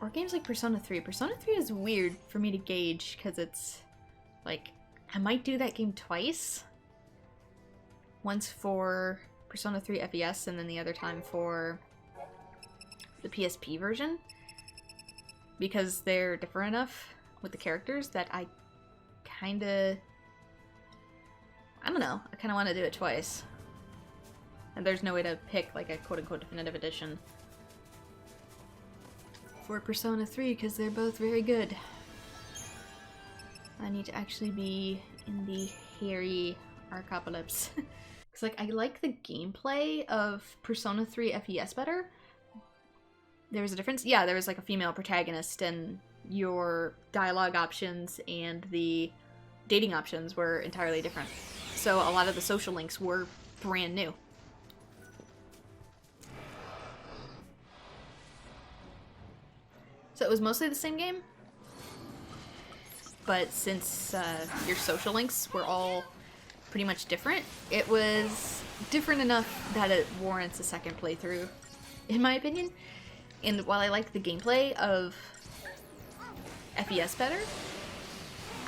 Or games like Persona 3. Persona 3 is weird for me to gauge because it's like, I might do that game twice. Once for Persona 3 FES and then the other time for the PSP version. Because they're different enough with the characters that I don't know, I kind of want to do it twice. And there's no way to pick like a quote-unquote definitive edition for Persona 3 because they're both very good. I need to actually be in the hairy Arcopolis. Because like, I like the gameplay of Persona 3 FES better. There was a difference? Yeah, there was like a female protagonist and your dialogue options and the dating options were entirely different. So a lot of the social links were brand new. So it was mostly the same game, but since your social links were all pretty much different, it was different enough that it warrants a second playthrough, in my opinion. And while I like the gameplay of FES better,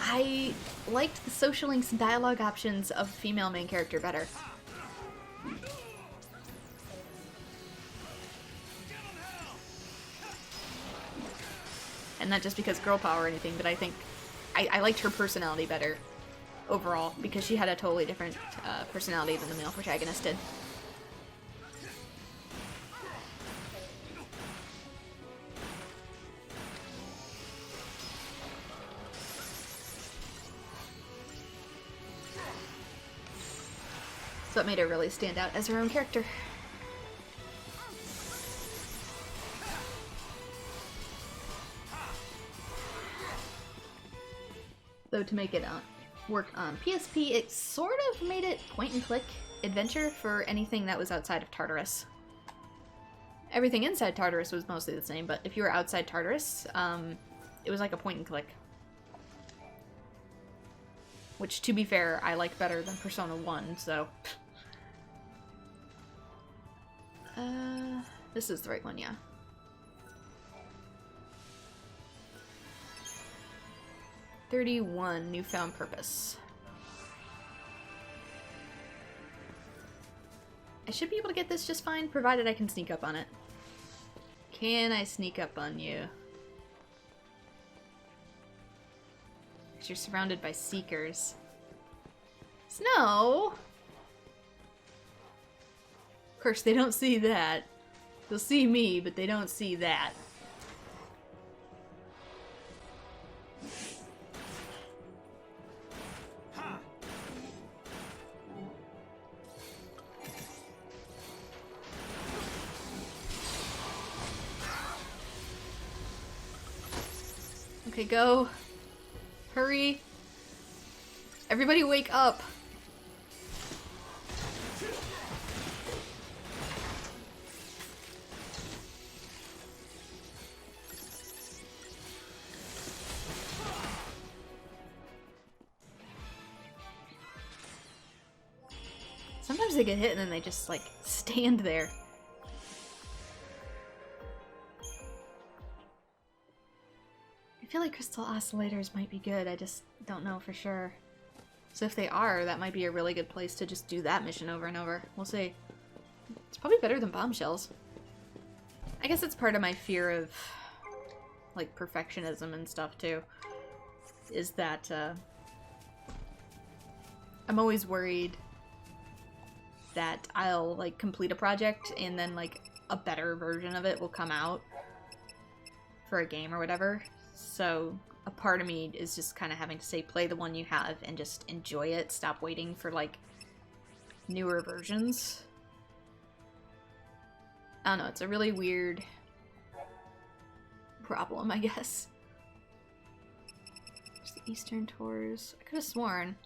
I liked the social links and dialogue options of female main character better. And not just because girl power or anything, but I think I liked her personality better overall because she had a totally different personality than the male protagonist did. So it made her really stand out as her own character. Though to make it work on PSP, it sort of made it point-and-click adventure for anything that was outside of Tartarus. Everything inside Tartarus was mostly the same, but if you were outside Tartarus, it was like a point-and-click. Which, to be fair, I like better than Persona 1, so... this is the right one, yeah. "31 Newfound Purpose." I should be able to get this just fine, provided I can sneak up on it. Can I sneak up on you? Because you're surrounded by seekers. Snow! Of course, they don't see that. They'll see me, but they don't see that. Okay, go. Hurry. Everybody wake up. Sometimes they get hit and then they just, like, stand there. I feel like crystal oscillators might be good, I just don't know for sure. So if they are, that might be a really good place to just do that mission over and over. We'll see. It's probably better than bombshells. I guess it's part of my fear of, like, perfectionism and stuff, too. Is that, I'm always worried that I'll, like, complete a project and then, like, a better version of it will come out for a game or whatever. So a part of me is just kind of having to say, play the one you have and just enjoy it. Stop waiting for, like, newer versions. I don't know, it's a really weird problem, I guess. There's the Eastern Tours. I could have sworn.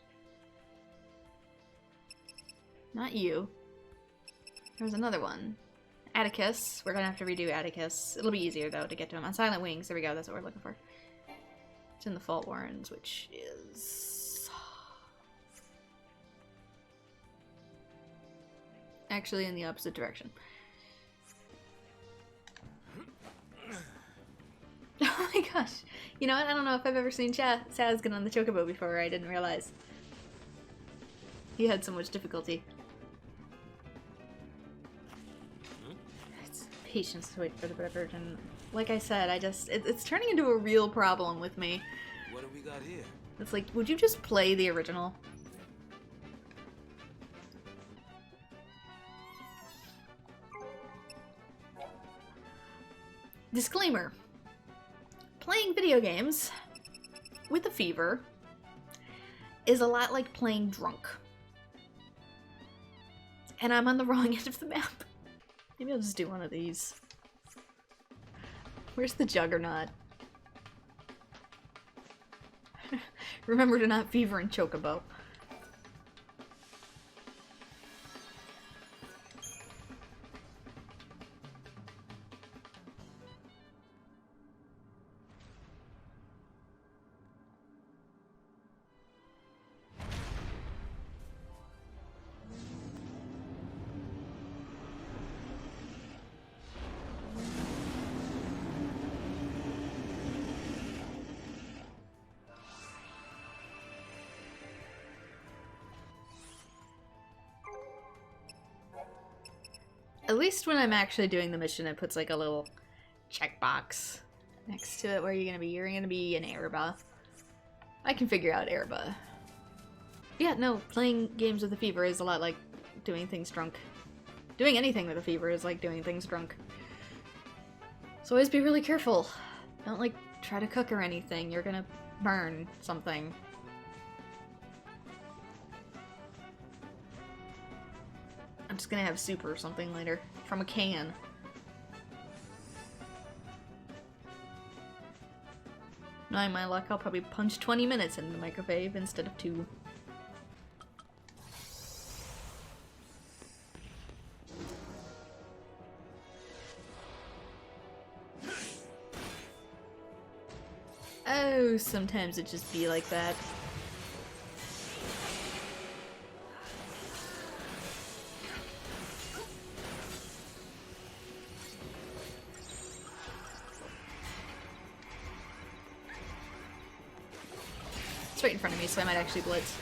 Not you. There was another one. Attacus. We're gonna have to redo Attacus. It'll be easier, though, to get to him. On Silent Wings. There we go. That's what we're looking for. It's in the Fault Warrens, which is... actually in the opposite direction. gosh. You know what? I don't know if I've ever seen Saz get on the chocobo before. I didn't realize. He had so much difficulty. It's patience to wait for the better version. Like I said, it's turning into a real problem with me. What do we got here? It's like, would you just play the original? Disclaimer. Playing video games with a fever is a lot like playing drunk. And I'm on the wrong end of the map. Maybe I'll just do one of these. Where's the Juggernaut? Remember to not fever and chocobo. At least when I'm actually doing the mission, it puts like a little checkbox next to it where you're gonna be. You're gonna be an Erba. I can figure out Erba. Yeah, no, playing games with a fever is a lot like doing things drunk. Doing anything with a fever is like doing things drunk. So always be really careful. Don't like try to cook or anything. You're gonna burn something. I'm just gonna have soup or something later. From a can. Knowing my luck, I'll probably punch 20 minutes into the microwave instead of 2. Oh, sometimes it just be like that. It's right in front of me, so I might actually blitz.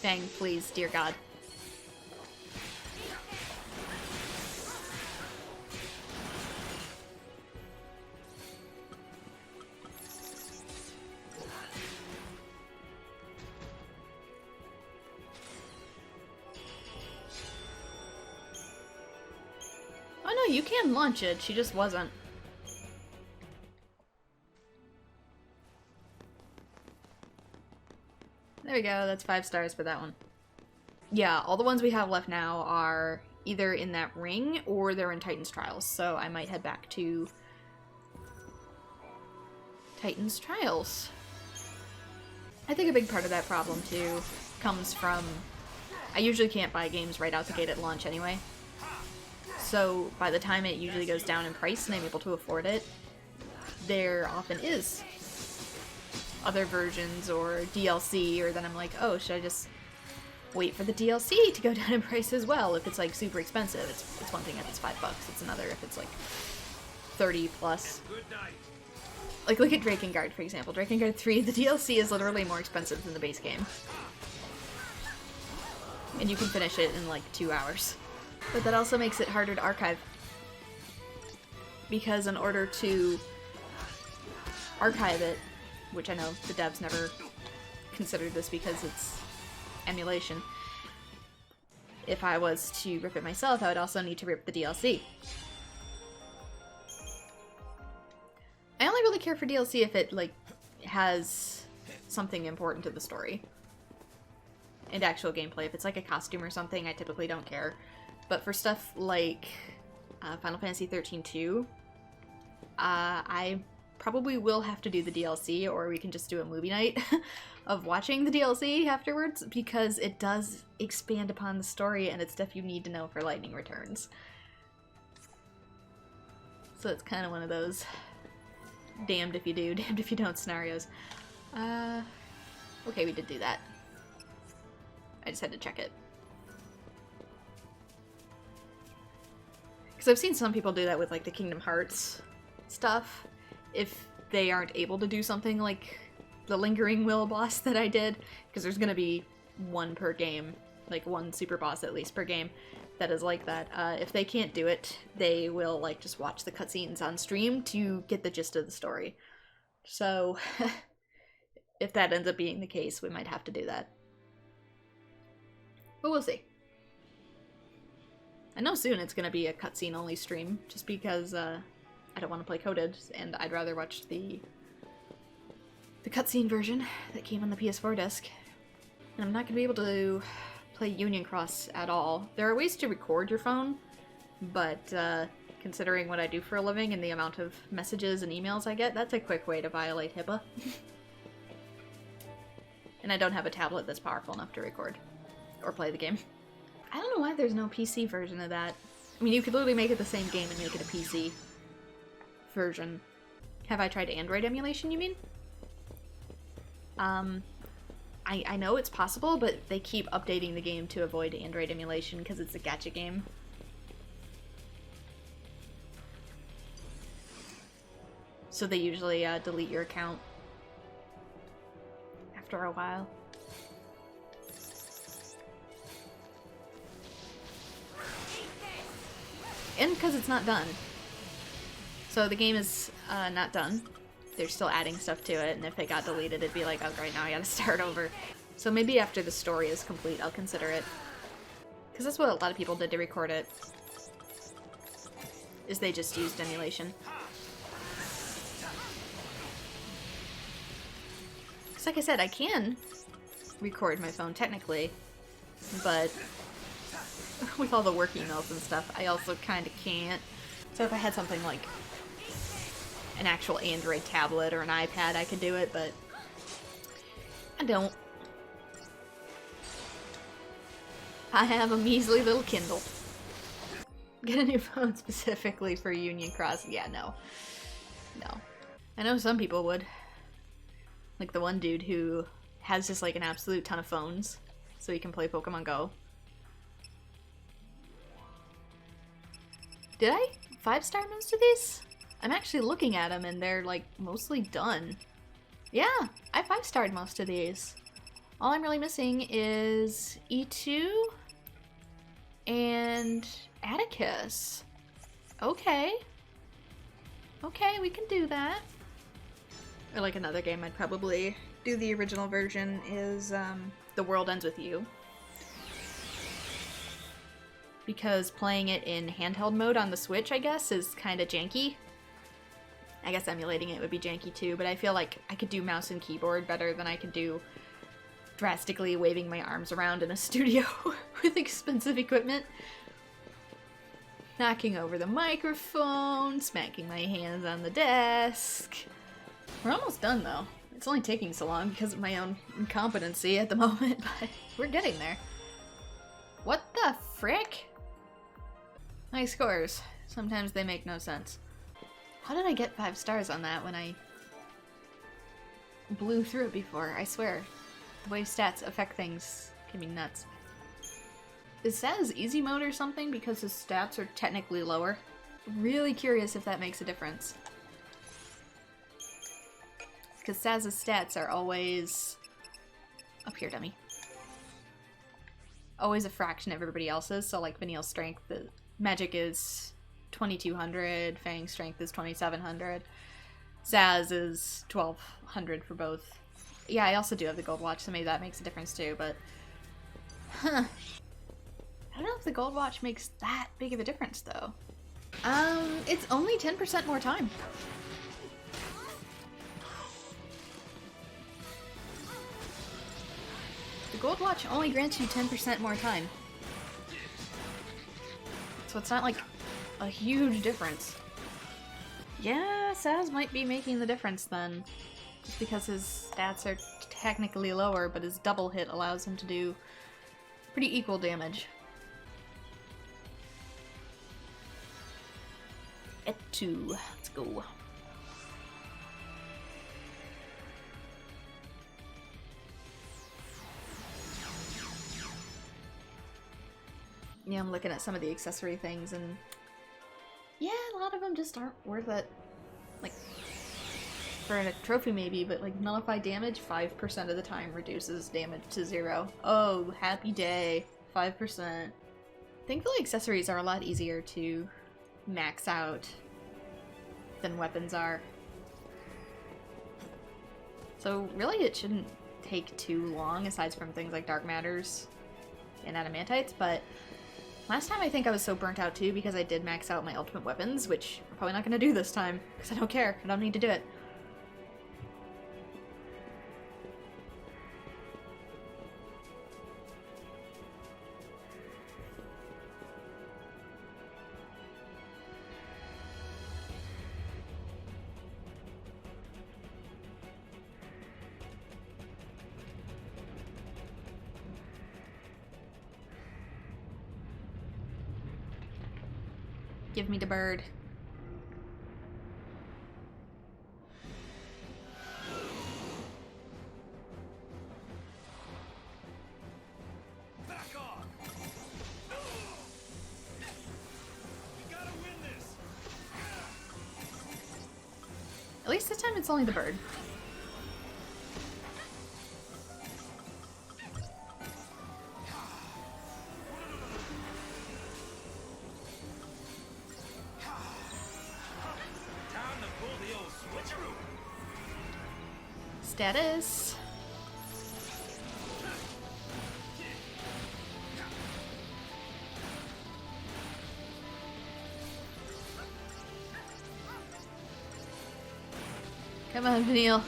Bang, please, dear God. Oh no, you can launch it, she just wasn't. There we go, that's 5 stars for that one. Yeah, all the ones we have left now are either in that ring or they're in Titan's Trials, so I might head back to Titan's Trials. I think a big part of that problem too comes from I usually can't buy games right out the gate at launch anyway. So by the time it usually goes down in price and I'm able to afford it, there often is other versions or DLC, or then I'm like, oh, should I just wait for the DLC to go down in price as well? If it's like super expensive, it's one thing if it's $5, it's another if it's like 30 plus. Like look at Drakengard, for example. Drakengard 3, the DLC is literally more expensive than the base game. And you can finish it in like 2 hours. But that also makes it harder to archive. Because in order to archive it, which I know the devs never considered this because it's emulation. If I was to rip it myself, I would also need to rip the DLC. I only really care for DLC if it, like, has something important to the story. And actual gameplay. If it's like a costume or something, I typically don't care. But for stuff like Final Fantasy XIII 2, I probably will have to do the DLC, or we can just do a movie night of watching the DLC afterwards, because it does expand upon the story and it's stuff you need to know for Lightning Returns. So it's kind of one of those damned if you do, damned if you don't scenarios. Okay, we did do that. I just had to check it. Because I've seen some people do that with like the Kingdom Hearts stuff. If they aren't able to do something like the Lingering Will boss that I did, because there's gonna be one per game, like one super boss at least per game that is like that. If they can't do it, they will like just watch the cutscenes on stream to get the gist of the story. So if that ends up being the case, we might have to do that. But we'll see. I know soon it's gonna be a cutscene only stream, just because I don't want to play coded, and I'd rather watch the cutscene version that came on the PS4 disc. And I'm not gonna be able to play Union Cross at all. There are ways to record your phone, but considering what I do for a living and the amount of messages and emails I get, that's a quick way to violate HIPAA. And I don't have a tablet that's powerful enough to record or play the game. I don't know why there's no PC version of that. I mean, you could literally make it the same game and make it a PC version. Have I tried Android emulation, you mean? I know it's possible, but they keep updating the game to avoid Android emulation because it's a gacha game. So they usually delete your account after a while. And because it's not done. So the game is not done. They're still adding stuff to it, and if it got deleted, it'd be like, oh, right now I gotta start over. So maybe after the story is complete, I'll consider it. Because that's what a lot of people did to record it. Is they just used emulation. Because like I said, I can record my phone technically, but with all the work emails and stuff, I also kind of can't. So if I had something like an actual Android tablet or an iPad, I could do it, but I don't. I have a measly little Kindle. Get a new phone specifically for Union Cross? Yeah, no. No. I know some people would. Like the one dude who has just like an absolute ton of phones so he can play Pokemon Go. Did I 5-star most of these? I'm actually looking at them and they're like mostly done. Yeah, I 5-starred most of these. All I'm really missing is E2 and Attacus. Okay. Okay, we can do that. Or like another game I'd probably do the original version is The World Ends With You. Because playing it in handheld mode on the Switch, I guess, is kind of janky. I guess emulating it would be janky too, but I feel like I could do mouse and keyboard better than I could do drastically waving my arms around in a studio with expensive equipment. Knocking over the microphone, smacking my hands on the desk. We're almost done though. It's only taking so long because of my own incompetency at the moment, but we're getting there. What the frick? Nice scores. Sometimes they make no sense. How did I get 5 stars on that when I blew through it before? I swear. The way stats affect things can be nuts. Is Saz easy mode or something because his stats are technically lower? Really curious if that makes a difference. Because Saz's stats are always... Up here, dummy. Always a fraction of everybody else's, so like Vanille's strength, the magic is 2200, Fang's strength is 2700, Zaz is 1200 for both. Yeah, I also do have the gold watch, so maybe that makes a difference too, but... Huh. I don't know if the gold watch makes that big of a difference, though. It's only 10% more time. The gold watch only grants you 10% more time. So it's not like a huge difference. Yeah, Saz might be making the difference then. Just because his stats are technically lower, but his double hit allows him to do pretty equal damage. Et2, let's go. Yeah, I'm looking at some of the accessory things, and Yeah, a lot of them just aren't worth it. Like, for a trophy maybe, but like nullify damage 5% of the time reduces damage to 0. Oh, happy day. 5%. Thankfully accessories are a lot easier to max out than weapons are. So really it shouldn't take too long, aside from things like Dark Matters and Adamantites, but last time I think I was so burnt out too because I did max out my ultimate weapons, which I'm probably not going to do this time, because I don't care. I don't need to do it. Give me the bird. Back off! We gotta win this. At least this time it's only the bird. Status. Come on, Vanille.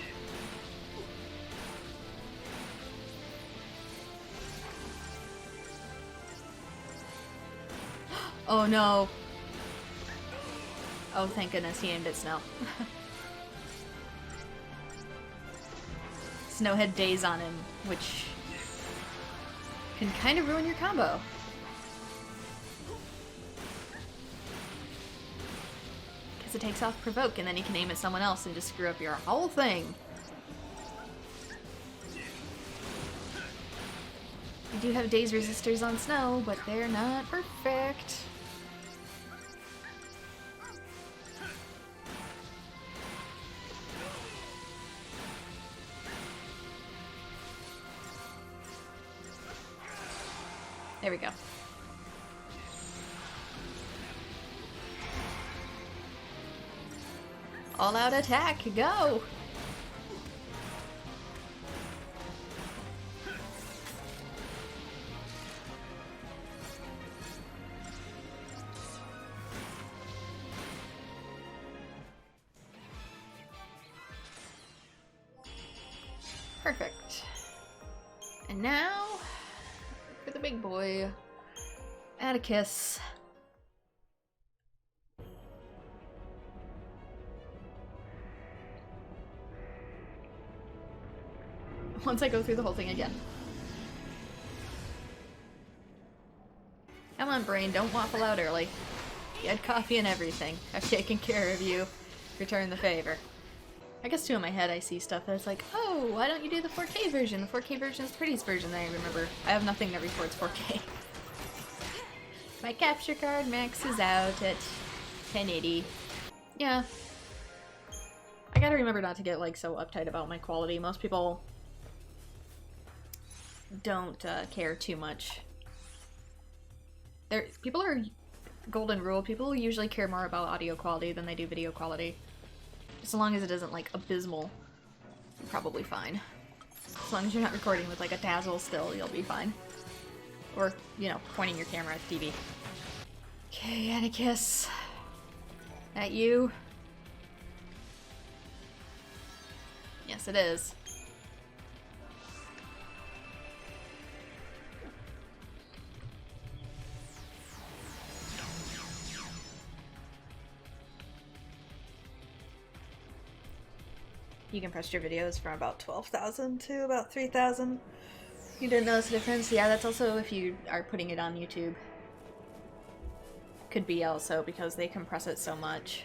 Oh no. Oh, thank goodness he aimed at Snow. Snow had days on him, which can kind of ruin your combo. Because it takes off Provoke, and then you can aim at someone else and just screw up your whole thing. You do have Daze resistors on Snow, but they're not perfect. There we go. All out attack, go! Perfect. And now for the big boy, Attacus. Once I go through the whole thing again. Come on, brain, don't waffle out early. You had coffee and everything. I've taken care of you. Return the favor. I guess too in my head I see stuff that's like, oh, why don't you do the 4K version? The 4K version is the prettiest version that I remember. I have nothing that records 4K. My capture card maxes out at 1080. Yeah. I gotta remember not to get like so uptight about my quality. Most people don't care too much. People are golden rule. People usually care more about audio quality than they do video quality. As long as it isn't like abysmal, you're probably fine. As long as you're not recording with like a Dazzle still, you'll be fine. Or, you know, pointing your camera at the TV. Okay, Attacus. That you? Yes, it is. You compressed your videos from about 12,000 to about 3,000. You didn't notice the difference? Yeah, that's also if you are putting it on YouTube. Could be also because they compress it so much.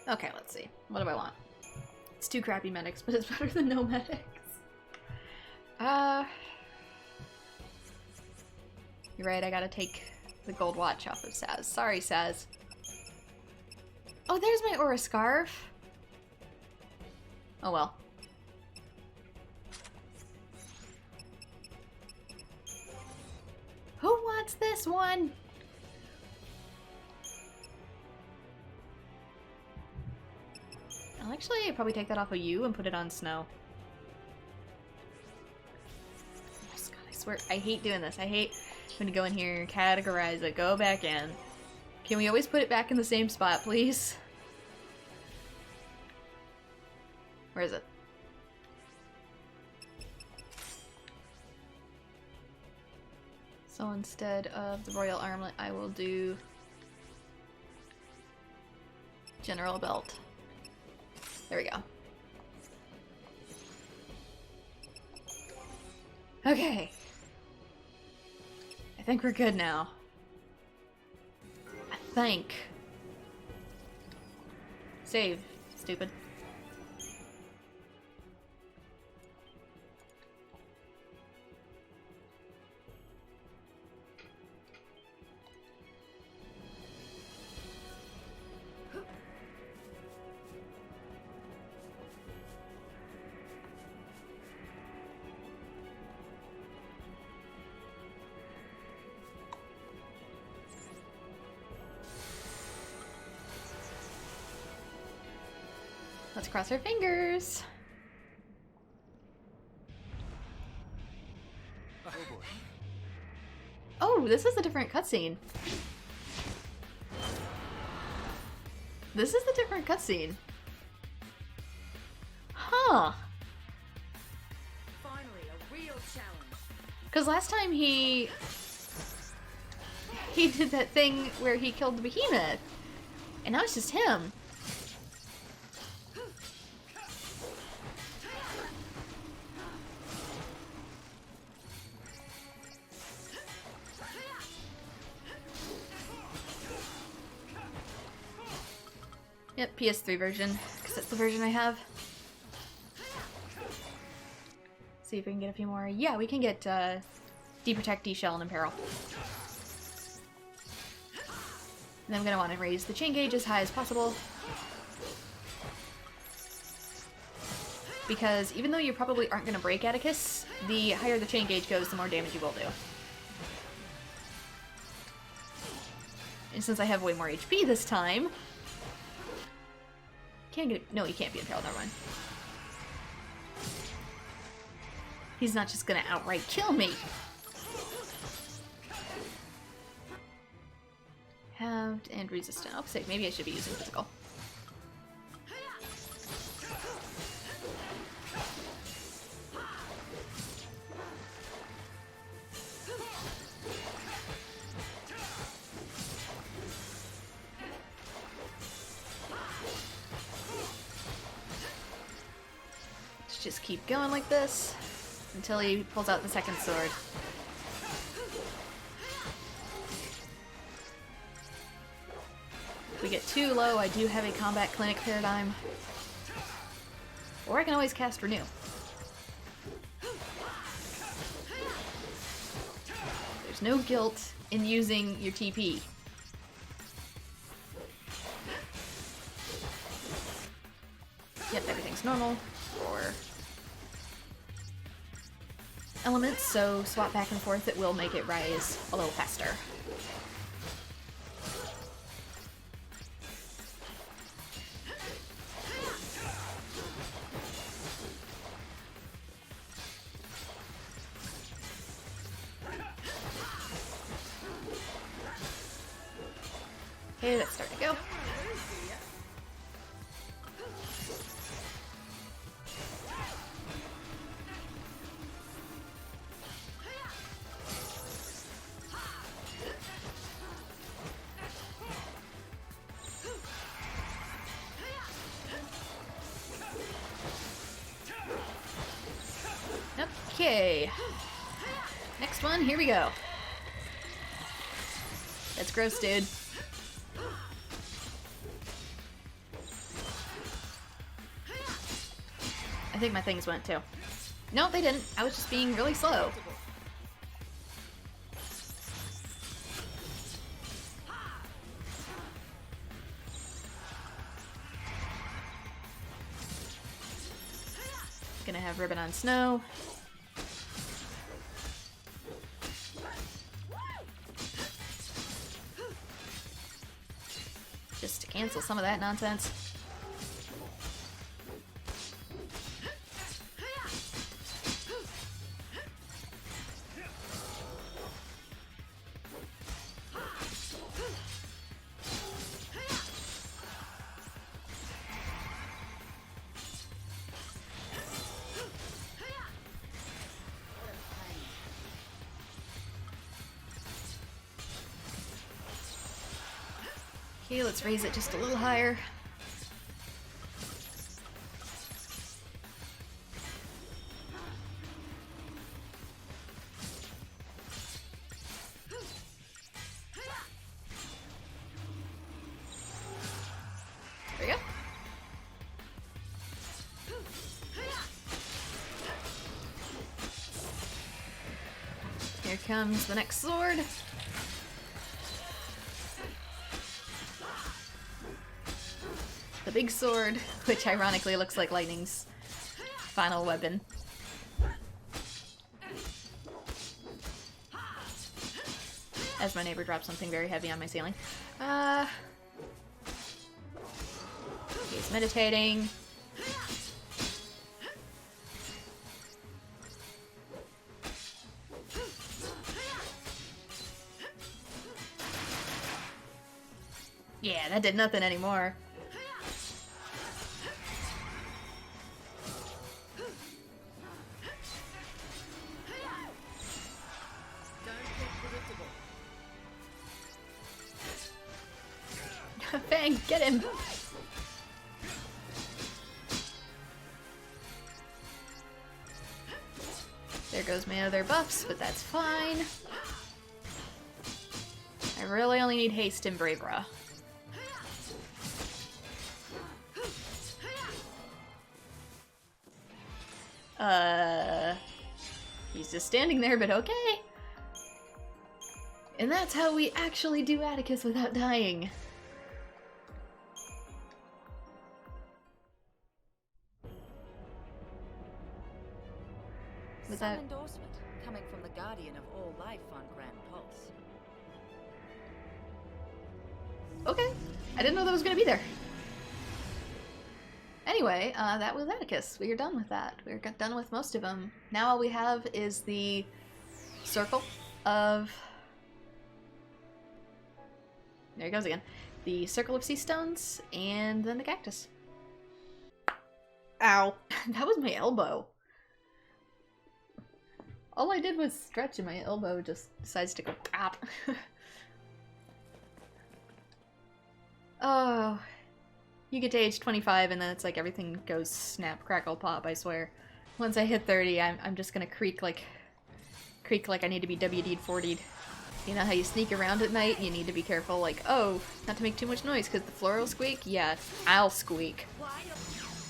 Okay, let's see. What do I want? It's 2 crappy medics, but it's better than no medics. You're right, I gotta take the gold watch off of Saz. Sorry, Saz. Oh, there's my aura scarf. Oh well. Who wants this one? I'll actually probably take that off of you and put it on Snow. God, I swear, I hate doing this. I hate when to go in here, categorize it, go back in. Can we always put it back in the same spot, please? Where is it? So instead of the royal armlet, I will do general belt. There we go. Okay. I think we're good now. I think. Save, stupid. Let's cross our fingers. Oh boy. Oh, this is a different cutscene. This is the different cutscene. Huh. Finally, a real challenge. Because last time he did that thing where he killed the behemoth. And now it's just him. Yep, PS3 version, because that's the version I have. See if we can get a few more. Yeah, we can get D-Protect, D-Shell, and Imperil. And I'm going to want to raise the chain gauge as high as possible. Because even though you probably aren't going to break Attacus, the higher the chain gauge goes, the more damage you will do. And since I have way more HP this time... Can't get... No, you can't be Imperiled, never mind. He's not just gonna outright kill me! Halved and resistant. Oh, sick. Maybe I should be using physical. Let's just keep going like this until he pulls out the second sword. If we get too low, I do have a combat clinic paradigm. Or I can always cast Renew. There's no guilt in using your TP. Yep, everything's normal for elements, so swap back and forth, it will make it rise a little faster. Okay, that's starting to go. Okay. Next one, here we go. That's gross, dude. I think my things went too. No, they didn't. I was just being really slow. Gonna have Ribbon on Snow. Just to cancel some of that nonsense. Okay, let's raise it just a little higher. There we go. Here comes the next sword. The big sword, which ironically looks like Lightning's final weapon. As my neighbor drops something very heavy on my ceiling. He's meditating. Yeah, that did nothing anymore. Bang! Get him! There goes my other buffs, but that's fine. I really only need haste and Bravura. He's just standing there, but okay. And that's how we actually do Attacus without dying. Was that endorsement coming from the guardian of all life on Grand Pulse? okay? I didn't know that was gonna be there. Anyway, that was Attacus. We are done with that. We're done with most of them. Now all we have is the circle of... There he goes again. The circle of sea stones, and then the cactus. Ow. That was my elbow. All I did was stretch and my elbow just decides to go pop. Oh. You get to age 25 and then it's like everything goes snap, crackle, pop, I swear. Once I hit 30, I'm just gonna creak like I need to be WD'd 40'd. You know how you sneak around at night? You need to be careful, like, oh, not to make too much noise because the floor will squeak? Yeah, I'll squeak.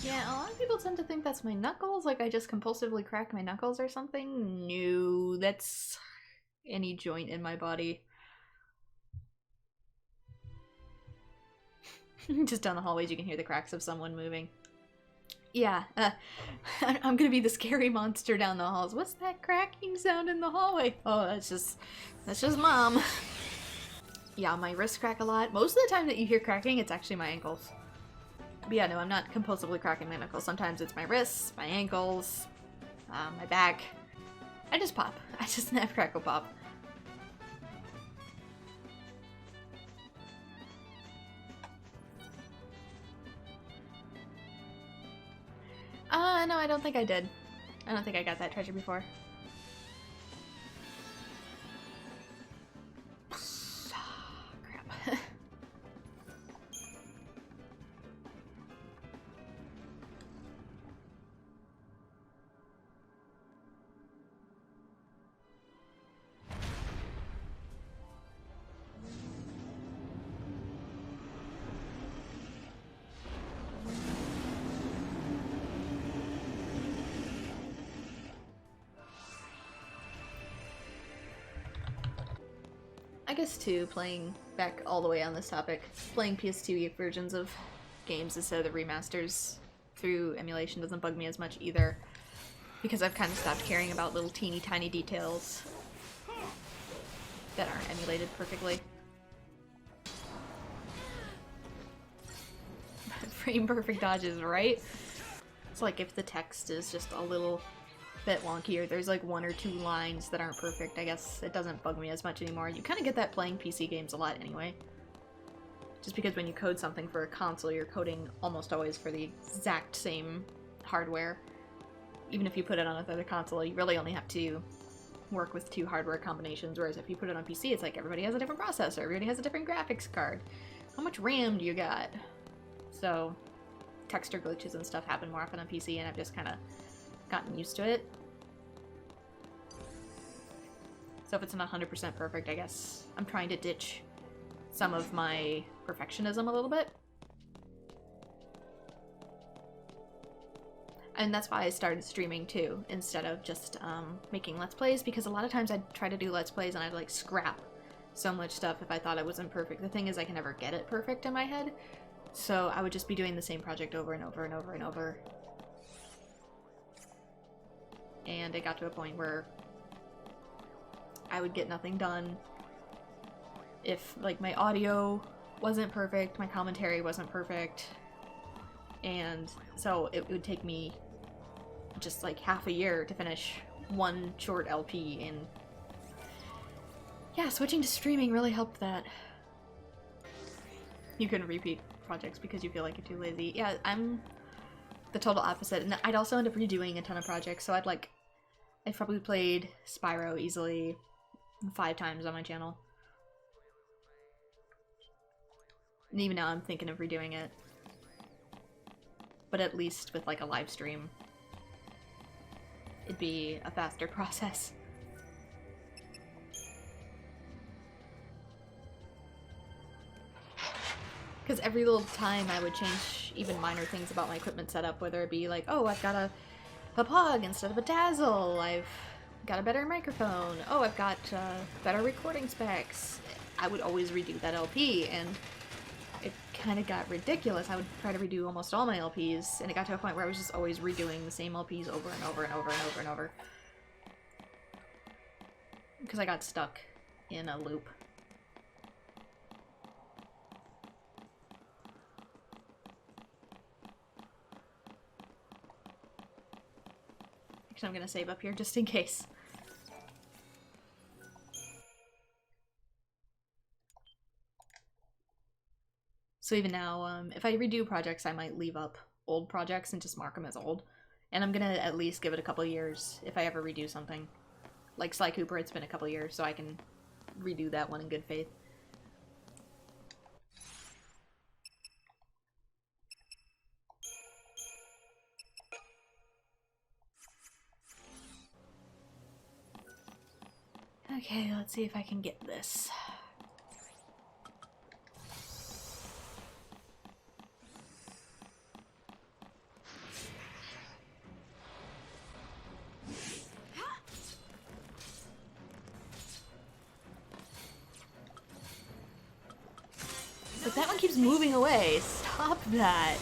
Yeah, a lot of people tend to think that's my knuckles, like I just compulsively crack my knuckles or something. No, that's any joint in my body. Just down the hallways you can hear the cracks of someone moving. Yeah, I'm gonna be the scary monster down the halls. What's that cracking sound in the hallway? Oh, that's just mom. Yeah, my wrists crack a lot. Most of the time that you hear cracking, it's actually my ankles. But yeah, no, I'm not compulsively cracking my knuckles. Sometimes it's my wrists, my ankles, my back. I just pop. I just snap, crackle, pop. No, I don't think I did. I don't think I got that treasure before. Crap. I guess too, playing back all the way on this topic, playing PS2 versions of games instead of the remasters through emulation doesn't bug me as much either. Because I've kind of stopped caring about little teeny tiny details that aren't emulated perfectly. Frame perfect dodges, right? It's like if the text is just a little bit wonky or there's like one or two lines that aren't perfect, I guess it doesn't bug me as much anymore. You kind of get that playing PC games a lot anyway. Just because when you code something for a console, you're coding almost always for the exact same hardware. Even if you put it on another console, you really only have to work with two hardware combinations, whereas if you put it on PC, it's like everybody has a different processor, everybody has a different graphics card. How much RAM do you got? So, texture glitches and stuff happen more often on PC, and I've just kind of gotten used to it. So if it's not 100% perfect, I guess I'm trying to ditch some of my perfectionism a little bit. And that's why I started streaming too, instead of just making Let's Plays, because a lot of times I'd try to do Let's Plays and I'd like scrap so much stuff if I thought it wasn't perfect. The thing is I can never get it perfect in my head, so I would just be doing the same project over and over and over and over. And it got to a point where I would get nothing done. If like my audio wasn't perfect, my commentary wasn't perfect, and so it would take me just like half a year to finish one short LP, and yeah, switching to streaming really helped that. You can repeat projects because you feel like you're too lazy. Yeah, I'm the total opposite, and I'd also end up redoing a ton of projects, so I've probably played Spyro easily 5 times on my channel. And even now I'm thinking of redoing it. But at least with like a live stream, it'd be a faster process. Because every little time I would change even minor things about my equipment setup, whether it be like, oh, I've got a pug instead of a dazzle, I've got a better microphone, oh, I've got better recording specs. I would always redo that LP, and it kind of got ridiculous. I would try to redo almost all my LPs, and it got to a point where I was just always redoing the same LPs over and over and over and over and over. Because I got stuck in a loop. Actually, I'm gonna save up here just in case. So even now, if I redo projects, I might leave up old projects and just mark them as old. And I'm gonna at least give it a couple years if I ever redo something. Like Sly Cooper, it's been a couple years, so I can redo that one in good faith. Okay, let's see if I can get this. But that one keeps moving away. Stop that.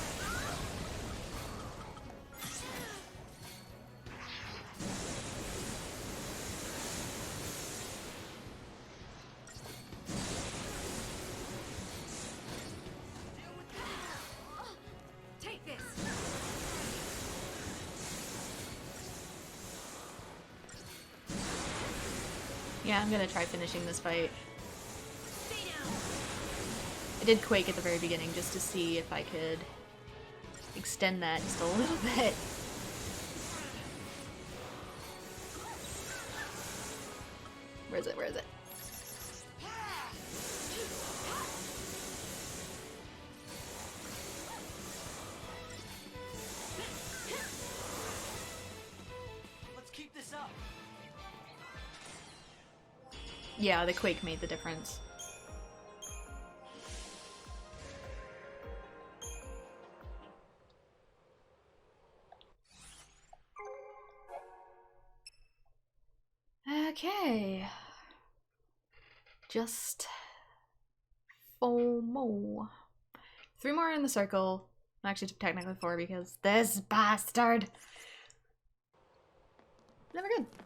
Take this. Yeah, I'm gonna try finishing this fight. I did Quake at the very beginning just to see if I could extend that just a little bit. Where is it? Where is it? Let's keep this up. Yeah, the Quake made the difference. Okay. Just 4 more. 3 more in the circle. Actually, technically 4 because this bastard. Never good.